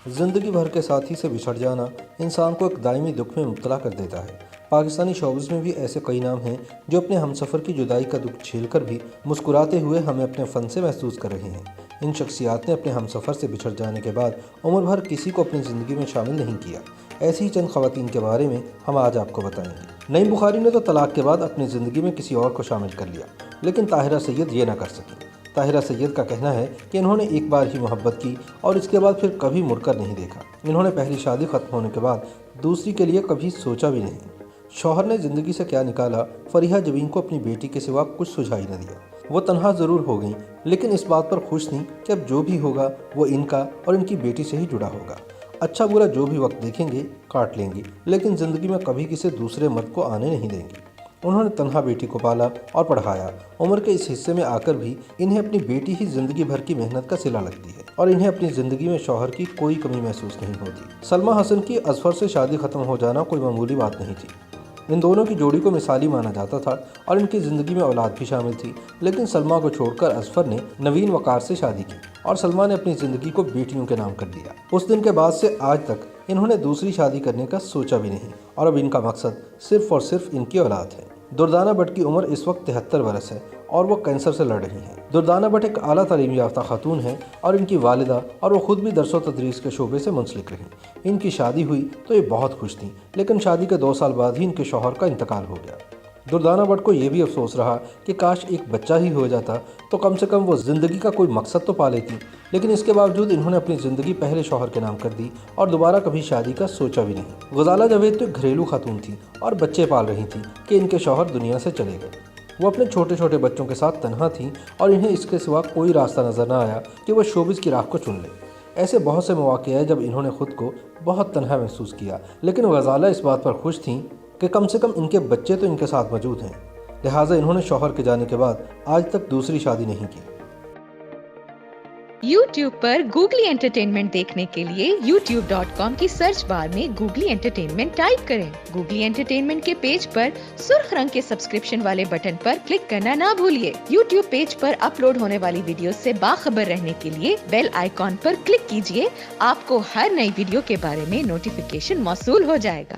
जिंदगी भर के साथी से बिछड़ जाना इंसान को एक दायमी दुख में मुब्तला कर देता है। पाकिस्तानी शोबिज़ में भी ऐसे कई नाम हैं जो अपने हमसफ़र की जुदाई का दुख झेलकर भी मुस्कुराते हुए हमें अपने फ़न से महसूस कर रहे हैं। इन शख्सियात ने अपने हमसफ़र से बिछड़ जाने के बाद उम्र भर किसी को अपनी ज़िंदगी में शामिल नहीं किया। ऐसी ही चंद ख़वातीन के बारे में हम आज आपको बताएंगे। नईम बुखारी ने तो तलाक के बाद अपनी ज़िंदगी में किसी और को शामिल कर लिया, लेकिन ताहिरा सैयद ये ना कर सकी। ताहिरा सैयद का कहना है कि इन्होंने एक बार ही मोहब्बत की और इसके बाद फिर कभी मुड़कर नहीं देखा। इन्होंने पहली शादी ख़त्म होने के बाद दूसरी के लिए कभी सोचा भी नहीं। शौहर ने ज़िंदगी से क्या निकाला, फरीहा जबीन को अपनी बेटी के सिवा कुछ सुझाई न दिया। वो तनहा ज़रूर हो गई, लेकिन इस बात पर खुश थीं कि अब जो भी होगा वो इनका और इनकी बेटी से ही जुड़ा होगा। अच्छा बुरा जो भी वक्त देखेंगे काट लेंगी, लेकिन ज़िंदगी में कभी किसी दूसरे मर्द को आने नहीं देंगी। उन्होंने तन्हा बेटी को पाला और पढ़ाया। उम्र के इस हिस्से में आकर भी इन्हें अपनी बेटी ही जिंदगी भर की मेहनत का सिला लगती है और इन्हें अपनी ज़िंदगी में शौहर की कोई कमी महसूस नहीं होती। सलमा हसन की अजफर से शादी ख़त्म हो जाना कोई मामूली बात नहीं थी। इन दोनों की जोड़ी को मिसाली माना जाता था और इनकी ज़िंदगी में औलाद भी शामिल थी, लेकिन सलमा को छोड़कर अजफर ने नवीन वकार से शादी की और सलमा ने अपनी ज़िंदगी को बेटियों के नाम कर दिया। उस दिन के बाद से आज तक इन्होंने दूसरी शादी करने का सोचा भी नहीं और अब इनका मकसद सिर्फ और सिर्फ इनकी औलाद है। दुर्दाना भट्ट की उम्र इस वक्त 73 बरस है और वो कैंसर से लड़ रही हैं। दुर्दाना भट्ट एक आला तालीम याफ्ता खातून हैं और इनकी वालिदा और वो खुद भी दरसो तदरीस के शोबे से मुंसलिक रहीं। इनकी शादी हुई तो ये बहुत खुश थीं, लेकिन शादी के 2 साल बाद ही इनके शौहर का इंतकाल हो गया। दुर्दाना भट्ट को ये भी अफसोस रहा कि काश एक बच्चा ही हो जाता तो कम से कम वो ज़िंदगी का कोई मकसद तो पा लेती, लेकिन इसके बावजूद इन्होंने अपनी ज़िंदगी पहले शौहर के नाम कर दी और दोबारा कभी शादी का सोचा भी नहीं। गजाला जावेद तो एक घरेलू खातून थी और बच्चे पाल रही थी कि इनके शौहर दुनिया से चले गए। वो अपने छोटे छोटे बच्चों के साथ तन्हा थी और इन्हें इसके सिवा कोई रास्ता नज़र न आया कि वह शोबिज़ की राह को चुन ले। ऐसे बहुत से मौके आए जब इन्होंने खुद को बहुत तन्हा महसूस किया, लेकिन गजाला इस बात पर खुश थीं कि कम से कम इनके बच्चे तो इनके साथ मौजूद हैं। लिहाजा इन्होंने शौहर के जाने के बाद आज तक दूसरी शादी नहीं की। YouTube पर गूगली एंटरटेनमेंट देखने के लिए youtube.com की सर्च बार में गूगली एंटरटेनमेंट टाइप करें। गूगली एंटरटेनमेंट के पेज पर सुर्ख रंग के सब्सक्रिप्शन वाले बटन पर क्लिक करना ना भूलिए। YouTube पेज पर अपलोड होने वाली वीडियो से बाखबर रहने के लिए बेल आइकॉन पर क्लिक कीजिए। आपको हर नई वीडियो के बारे में नोटिफिकेशन मौसूल हो जाएगा।